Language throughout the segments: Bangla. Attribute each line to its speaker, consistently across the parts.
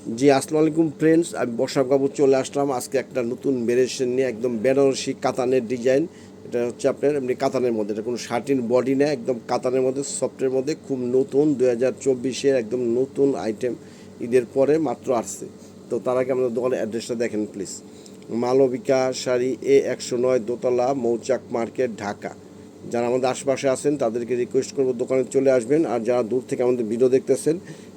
Speaker 1: জি, আসসালামু আলাইকুম ফ্রেন্ডস। আমি বর্ষা কাপুর চলে আসলাম আজকে একটা নতুন ভেরিয়েশন নিয়ে, একদম বেনারসি কাতানের ডিজাইন। এটা হচ্ছে আপনার এমনি কাতানের মধ্যে, এটা কোনো শার্টিন বডি না, একদম কাতানের মধ্যে, সফটের মধ্যে, খুব নতুন 2024-এর একদম নতুন আইটেম। ঈদের পরে মাত্র আসছে। তো তার আগে আমাদের দোকানের অ্যাড্রেসটা দেখেন প্লিজ। মালবিকা শাড়ি, A109, দোতলা, মৌচাক মার্কেট, ঢাকা। যারা আমাদের আশেপাশে আছেন তাদেরকে রিকোয়েস্ট করবো দোকানে চলে আসবেন, আর যারা দূর থেকে আমাদের ভিডিও দেখতেছেন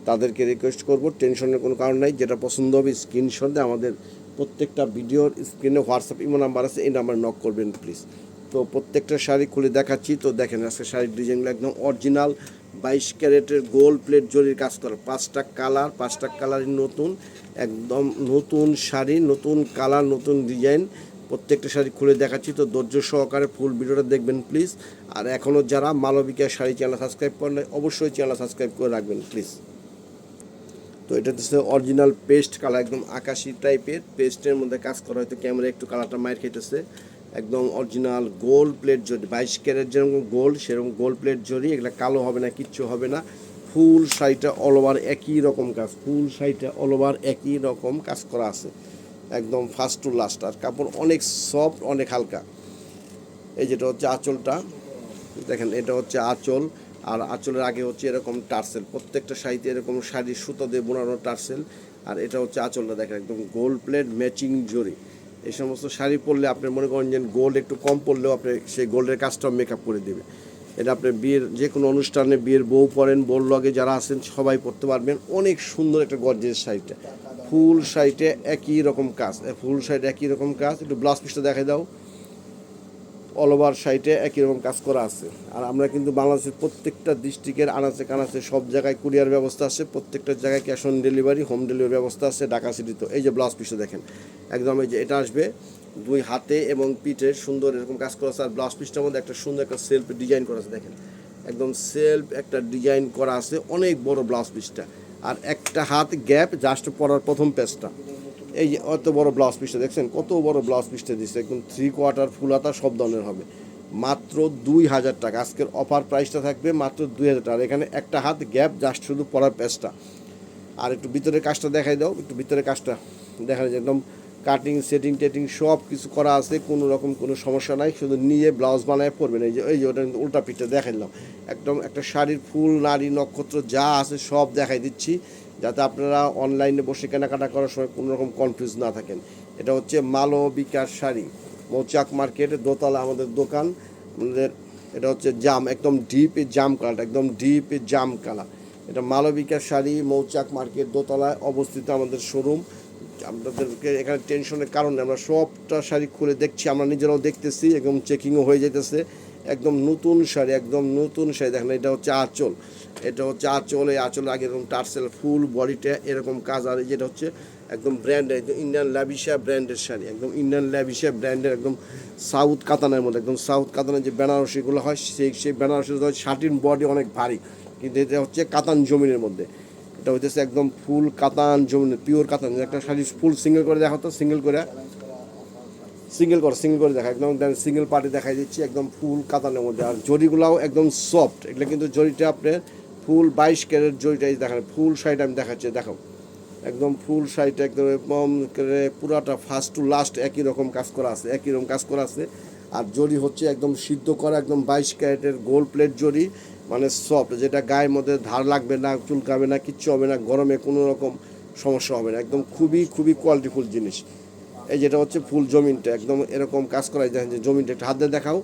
Speaker 1: তাদেরকে রিকোয়েস্ট করবো, টেনশনের কোনো কারণ নাই, যেটা পছন্দ হবে স্ক্রিনশট দিয়ে আমাদের প্রত্যেকটা ভিডিওর স্ক্রিনে হোয়াটসঅ্যাপ ইমো নাম্বার আছে, এই নাম্বার নক করবেন প্লিজ। তো প্রত্যেকটা শাড়ি খুলে দেখাচ্ছি। তো দেখেন আজকে শাড়ির ডিজাইনগুলো একদম অরিজিনাল 22 ক্যারেটের গোল্ড প্লেট জরির কাজ করা, 5টা কালারই নতুন, একদম নতুন শাড়ি, নতুন কালার, নতুন ডিজাইন। প্রত্যেকটা শাড়ি খুলে দেখাচ্ছি, তো ধৈর্য সহকারে ফুল ভিডিওটা দেখবেন প্লিজ। আর এখনও যারা মালবিকা শাড়ি চ্যানেল সাবস্ক্রাইব করেন অবশ্যই চ্যানেল সাবস্ক্রাইব করে রাখবেন প্লিজ। তো এটা হচ্ছে অরিজিনাল পেস্ট কালার, একদম আকাশি টাইপের পেস্টের মধ্যে কাজ করা, হয়তো ক্যামেরা একটু কালারটা মাইর খেতেছে। একদম অরিজিনাল গোল্ড প্লেট জরি, 22 ক্যারেট যেরকম গোল্ড সেরকম গোল্ড প্লেট জরি, এগুলো কালো হবে না, কিচ্ছু হবে না। ফুল শাড়িটা অল ওভার একই রকম কাজ, ফুল শাড়িটা অল ওভার একই রকম কাজ করা আছে, একদম ফার্স্ট টু লাস্ট। আর কাপড় অনেক সফট, অনেক হালকা। এই যেটা হচ্ছে আঁচলটা, দেখেন এটা হচ্ছে আঁচল, আর আঁচলের আগে হচ্ছে এরকম টার্সেল, প্রত্যেকটা শাড়িতে এরকম শাড়ির সুতো দিয়ে বোনানো টার্সেল। আর এটা হচ্ছে আঁচলটা, দেখেন একদম গোল্ড প্লেট ম্যাচিং জরি। এই সমস্ত শাড়ি পরলে আপনি মনে করেন যে গোল্ড একটু কম পরলেও আপনি সেই গোল্ডের কাজটাও মেকআপ করে দেবে। এটা আপনি বিয়ের যে কোনো অনুষ্ঠানে, বিয়ের বউ পরেন, বউর লগে যারা আছেন সবাই পরতে পারবেন। অনেক সুন্দর একটা গর্জিয়াস শাড়িটা, ফুল শাড়িটা একই রকম কাজ, ফুল শাড়িটা একই রকম কাজ। একটু ব্লাউজ পিসটা দেখাই দাও। অল ওভার সাইটে একই রকম কাজ করা আছে। আর আমরা কিন্তু বাংলাদেশের প্রত্যেকটা ডিস্ট্রিক্টের আনাচে কানাচে সব জায়গায় কুরিয়ার ব্যবস্থা আছে, প্রত্যেকটা জায়গায় cash on delivery, home delivery ব্যবস্থা আছে ঢাকা সিটিতে। এই যে ব্লাউজ পিসটা দেখেন, একদম এই যে এটা আসবে 2 হাতে এবং পিঠে সুন্দর এরকম কাজ করা আছে। আর ব্লাউজ পিসটার মধ্যে একটা সুন্দর একটা সেলফ ডিজাইন করা আছে, দেখেন একদম সেলফ একটা ডিজাইন করা আছে, অনেক বড় ব্লাউজ পিসটা। আর একটা হাত গ্যাপ জাস্ট পরার প্রথম পেজটা। এই যে অত বড় ব্লাউজ পিসটা দেখছেন, কত বড় ব্লাউজ পিসটা দিচ্ছে, একদম 3/4 ফুল হাতা সব ধরনের হবে, মাত্র 2000 টাকা। আজকের অফার প্রাইসটা থাকবে মাত্র 2000 টাকা। এখানে একটা হাত গ্যাপ জাস্ট শুধু পরার পেজটা। আর একটু ভিতরের কাজটা দেখাই দাও, একটু ভিতরের কাজটা দেখা যায় একদম কাটিং সেটিং টেটিং সব কিছু করা আছে, কোনো রকম কোনো সমস্যা নাই, শুধু নিয়ে ব্লাউজ বানায় পরবেন। এই যে ওটা কিন্তু উল্টা পিঠটা দেখাই দিলাম, একদম একটা শাড়ির ফুল নারী নক্ষত্র যা আছে সব দেখাই দিচ্ছি, যাতে আপনারা অনলাইনে বসে কেনাকাটা করার সময় কোনো রকম কনফিউজ না থাকেন। এটা হচ্ছে মালবিকার শাড়ি, মৌচাক মার্কেট, দোতলা আমাদের দোকান। আমাদের এটা হচ্ছে জাম, একদম ডিপ জাম কালার, একদম ডিপ জাম কালার। এটা মালবিকার শাড়ি, মৌচাক মার্কেট, দোতলায় অবস্থিত আমাদের শোরুম। আপনাদেরকে এখানে টেনশনের কারণ নেই, আমরা সবটা শাড়ি খুলে দেখছি, আমরা নিজেরাও দেখতেছি, একদম চেকিংও হয়ে যেতেছে। একদম নতুন শাড়ি, একদম নতুন শাড়ি। দেখেন এটা হচ্ছে আঁচল, এটা হচ্ছে আঁচল, এই আঁচলের আগে এরকম টার্সেল, ফুল বডিটা এরকম কাজ। আর যেটা হচ্ছে একদম ব্র্যান্ডের, একদম ইন্ডিয়ান ল্যাভিশা ব্র্যান্ডের শাড়ি, একদম ইন্ডিয়ান ল্যাভিশা ব্র্যান্ডের, একদম সাউথ কাতানের মধ্যে, একদম সাউথ কাতানের যে বেনারসিগুলো হয় সেই বেনারসি শার্টির বডি অনেক ভারী, কিন্তু এটা হচ্ছে কাতান জমিনের মধ্যে। এটা হচ্ছে একদম ফুল কাতান জমিনের, পিওর কাতান। একটা শাড়ি ফুল সিঙ্গেল করে দেখা তো, সিঙ্গেল করে দেখা, একদম সিঙ্গেল পার্টি দেখাই দিচ্ছি, একদম ফুল কাতানের মধ্যে। আর জরিগুলাও একদম সফট, এগুলো কিন্তু জরিটা আপনার ফুল 22 ক্যারেট জরিটাই দেখান। ফুল শাড়িটা আমি দেখাচ্ছি, দেখো একদম ফুল শাড়িটা একদম পুরাটা ফার্স্ট টু লাস্ট একই রকম কাজ করা আছে, একই রকম কাজ করা আছে। আর জরি হচ্ছে একদম সিদ্ধ করা, একদম 22 ক্যারেটের গোল্ড প্লেট জরি, মানে সফট, যেটা গায়ের মধ্যে ধার লাগবে না, চুলকাবে না, কিচ্ছু হবে না, গরমে কোনো রকম সমস্যা হবে না, একদম খুবই খুবই কোয়ালিটিফুল জিনিস। এই যেটা হচ্ছে ফুল জমিনটা একদম এরকম কাজ করাই, দেখেন যে জমিনটা একটা হাত দিয়ে দেখাও,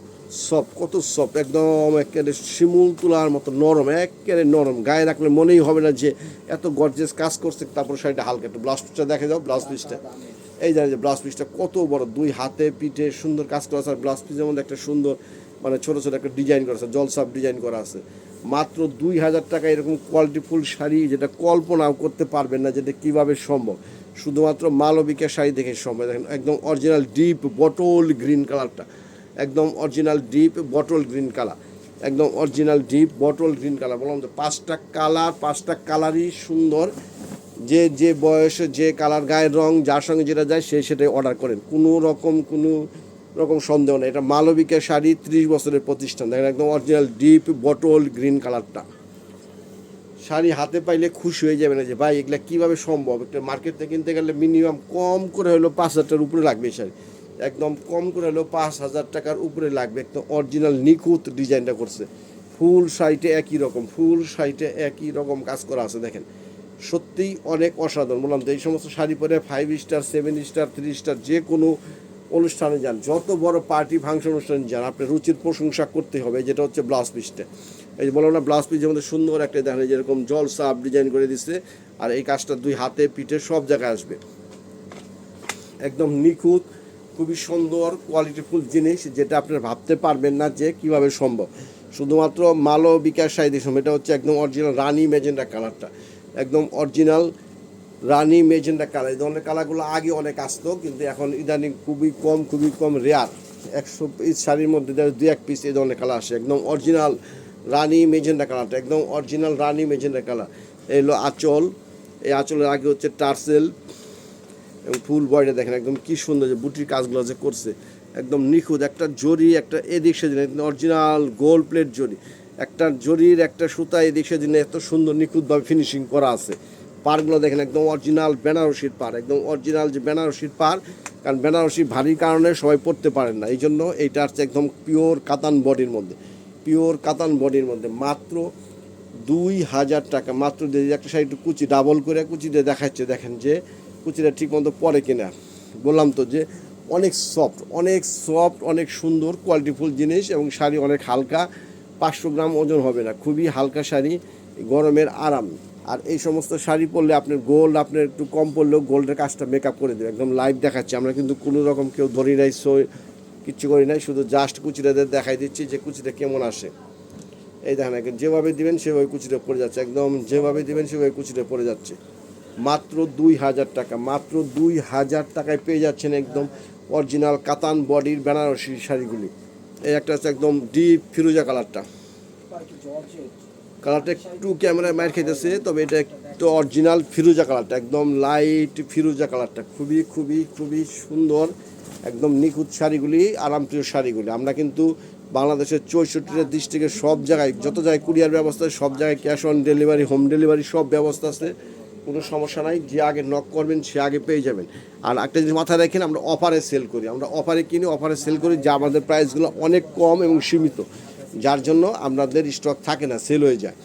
Speaker 1: সফট, কত সফট, একদম একেবারে শিমুল তুলার মতো নরম, একেবারে নরম, গায়ে রাখলে মনেই হবে না যে এত গর্জেস কাজ করছে। তারপর শাড়িটা হালকা, একটু ব্লাউজ পিসটা দেখে দাও, ব্লাউজ পিসটা এই জানে যে ব্লাউজ পিসটা কত বড়, 2 হাতে পিঠে সুন্দর কাজ করা আছে। আর ব্লাউজ পিসের মধ্যে একটা সুন্দর মানে ছোটো ছোটো একটা ডিজাইন করা আছে, জলসাপ ডিজাইন করা আছে। মাত্র 2000 টাকা এরকম কোয়ালিটিফুল শাড়ি, যেটা কল্পনাও করতে পারবেন না যেটা কীভাবে সম্ভব, শুধুমাত্র মালবিকের শাড়ি দেখে সম্ভব। দেখেন একদম অরিজিনাল ডিপ বটল গ্রিন কালারটা, একদম original deep bottle green colour, একদম original deep bottle green colour. বললাম তো 5টা কালার, 5টা কালারই সুন্দর। যে যে বয়সে যে কালার, গায়ের রং যার সঙ্গে যেটা যায় সে সেটাই অর্ডার করেন, কোনো রকম সন্দেহ নেই। এটা মালবিকের শাড়ি, 30 বছরের প্রতিষ্ঠান। দেখেন একদম অরিজিনাল ডিপ বটল গ্রিন কালারটা, শাড়ি হাতে পাইলে খুশি হয়ে যাবে না যে ভাই এগুলা কীভাবে সম্ভব। একটা মার্কেট থেকে কিনতে গেলে মিনিমাম কম করে হলো 5,000 টাকার উপরে লাগবে এই শাড়ি, একদম কম করে হলো 5,000 টাকার উপরে লাগবে। একদম অরিজিনাল নিখুঁত ডিজাইনটা করছে, ফুল শাড়িতে একই রকম, ফুল শাড়িতে একই রকম কাজ করা আছে দেখেন, সত্যিই অনেক অসাধারণ। বললাম তো এই সমস্ত শাড়ি পরে 5 স্টার 7 স্টার 3 স্টার যে কোনো অনুষ্ঠানে যান, যত বড় পার্টি ফাংশন অনুষ্ঠানে যান, আপনার রুচির প্রশংসা করতে হবে। যেটা হচ্ছে ব্লাউজ পিসটা, এই যে বললাম না ব্লাউজ পিস যেমন সুন্দর একটা দেখেন যেরকম জলসা ডিজাইন করে দিচ্ছে, আর এই কাজটা 2 হাতে পিঠে সব জায়গায় আসবে, একদম নিখুঁত, খুবই সুন্দর কোয়ালিটিফুল জিনিস, যেটা আপনারা ভাবতে পারবেন না যে কিভাবে সম্ভব। শুধুমাত্র মালো বিকাশ শাড়ি দেখুন, এটা হচ্ছে একদম অরিজিনাল রানি মেজেন্ডা কালারটা, একদম অরিজিনাল রানি মেজেন্ডা কালার। এই ধরনের কালারগুলো আগে অনেক আসতো, কিন্তু এখন ইদানিং খুবই কম রেয়ার। 100 পিস শাড়ির মধ্যে 2-1 পিস এই ধরনের কালার আসে। একদম অরিজিনাল রানি মেজেন্ডা কালারটা, একদম অরিজিনাল রানি মেজেন্ডা কালার। এই হলো আঁচল, এই আঁচলের আগে হচ্ছে টার্সেল এবং ফুল বয়টা দেখেন একদম কি সুন্দর, যে বুটির কাজগুলো যে করছে একদম নিখুঁত। একটা জরি একটা এদিক সেদিন অরিজিনাল গোল্ড প্লেট জরি, একটা জরির একটা সুতা এদিক সেদিনে এত সুন্দর নিখুঁতভাবে ফিনিশিং করা আছে। পাড়গুলো দেখেন একদম অরিজিনাল বেনারসির পাড়, একদম অরিজিনাল যে বেনারসির পাড়, কারণ বেনারসি ভারী কারণে সবাই পরতে পারেন না, এই জন্য এইটা হচ্ছে একদম পিওর কাতান বডির মধ্যে, পিওর কাতান বডির মধ্যে মাত্র 2,000 টাকা। মাত্র একটা শাড়ি একটু কুচি ডাবল করে কুচি দিয়ে দেখাচ্ছে, দেখেন যে কুচিটা ঠিক মতো পরে কিনা। বললাম তো যে অনেক সফট, অনেক সুন্দর কোয়ালিটিফুল জিনিস, এবং শাড়ি অনেক হালকা, 500 গ্রাম ওজন হবে না, খুবই হালকা শাড়ি, গরমের আরাম। আর এই সমস্ত শাড়ি পরলে আপনার গোল্ড আপনার একটু কম পড়লেও গোল্ডের কাজটা মেকআপ করে দেবে। একদম লাইভ দেখাচ্ছি আমরা, কিন্তু কোনো রকম কেউ ধরি নাই, কিচ্ছু করি নাই, শুধু জাস্ট কুচিটা দেখাই দিচ্ছি যে কুচিটা কেমন আসে। এই দেখেন একদম যেভাবে দিবেন সেভাবে কুচিটা পড়ে যাচ্ছে, একদম যেভাবে দিবেন সেভাবে কুচিটা পড়ে যাচ্ছে। মাত্র 2,000 টাকা, মাত্র 2,000 টাকায় পেয়ে যাচ্ছেন একদম অরিজিনাল কাতান বডির বেনারসি শাড়িগুলি। এই একটা হচ্ছে একদম ডিপ ফিরোজা কালারটা, কালারটা একটু ক্যামেরায় মার খেতেছে, তবে এটা একটু অরিজিনাল ফিরোজা কালারটা, একদম লাইট ফিরোজা কালারটা, খুবই সুন্দর, একদম নিখুঁত শাড়িগুলি, আরামপ্রিয় শাড়িগুলি। আমরা কিন্তু বাংলাদেশের 64টা ডিস্ট্রিক্টের সব জায়গায়, যত জায়গায় কুরিয়ার ব্যবস্থা, সব জায়গায় cash on delivery, home delivery সব ব্যবস্থা আছে, কোনো সমস্যা নাই। যে আগে নক করবেন সে আগে পেয়ে যাবেন। আর একটা জিনিস মাথায় রাখেন, আমরা অফারে সেল করি, আমরা অফারে কিনি, অফারে সেল করি, যা আমাদের প্রাইসগুলো অনেক কম এবং সীমিত, যার জন্য আপনাদের স্টক থাকে না, সেল হয়ে যায়।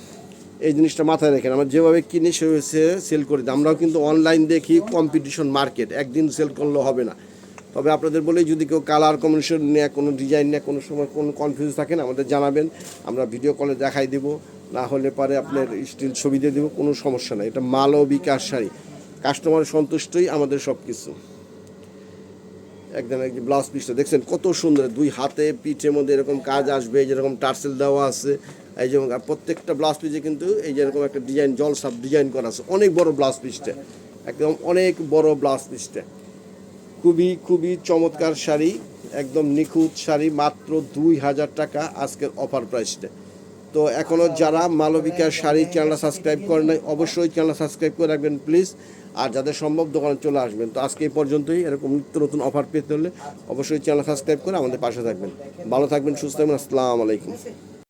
Speaker 1: এই জিনিসটা মাথায় রাখেন, আমরা যেভাবে কিনি সেভাবে সেল করি। আমরাও কিন্তু অনলাইন দেখি, কম্পিটিশন মার্কেট, একদিন সেল করলে হবে না। তবে আপনাদের বলে যদি কেউ কালার কম্বিনেশন নিয়ে কোনো ডিজাইন নিয়ে কোনো সময় কোনো কনফিউজ থাকেন আমাদের জানাবেন, আমরা ভিডিও কলে দেখাই দিব, না হলে পারে আপনার স্টিল ছবি দিয়ে দেবো, কোনো সমস্যা নাই। এটা মালো বিকাশ শাড়ি, কাস্টমারের সন্তুষ্টই আমাদের সব কিছু। একদম একদম ব্লাউজ পিসটা দেখছেন কত সুন্দর, 2 হাতে পিঠের মধ্যে এরকম কাজ আসবে, যেরকম টার্সেল দেওয়া আছে, এই যেমন আর প্রত্যেকটা ব্লাউজ পিসে কিন্তু এই যেরকম একটা ডিজাইন জলসাপ ডিজাইন করা আছে, অনেক বড় ব্লাউজ পিসটা, একদম অনেক বড় ব্লাউজ পিসটা, খুবই চমৎকার শাড়ি, একদম নিখুঁত শাড়ি, মাত্র 2,000 টাকা আজকের অফার প্রাইসটা। তো এখনও যারা মালবিকার শাড়ি চ্যানেলটা সাবস্ক্রাইব করেন নাই, অবশ্যই চ্যানেলটা সাবস্ক্রাইব করে রাখবেন প্লিজ, আর যাদের সম্ভব দোকানে চলে আসবেন। তো আজকে এই পর্যন্তই, এরকম নিত্য নতুন অফার পেতে হলে অবশ্যই চ্যানেল সাবস্ক্রাইব করে আমাদের পাশে থাকবেন। ভালো থাকবেন, সুস্থ থাকবেন, আসসালামু আলাইকুম।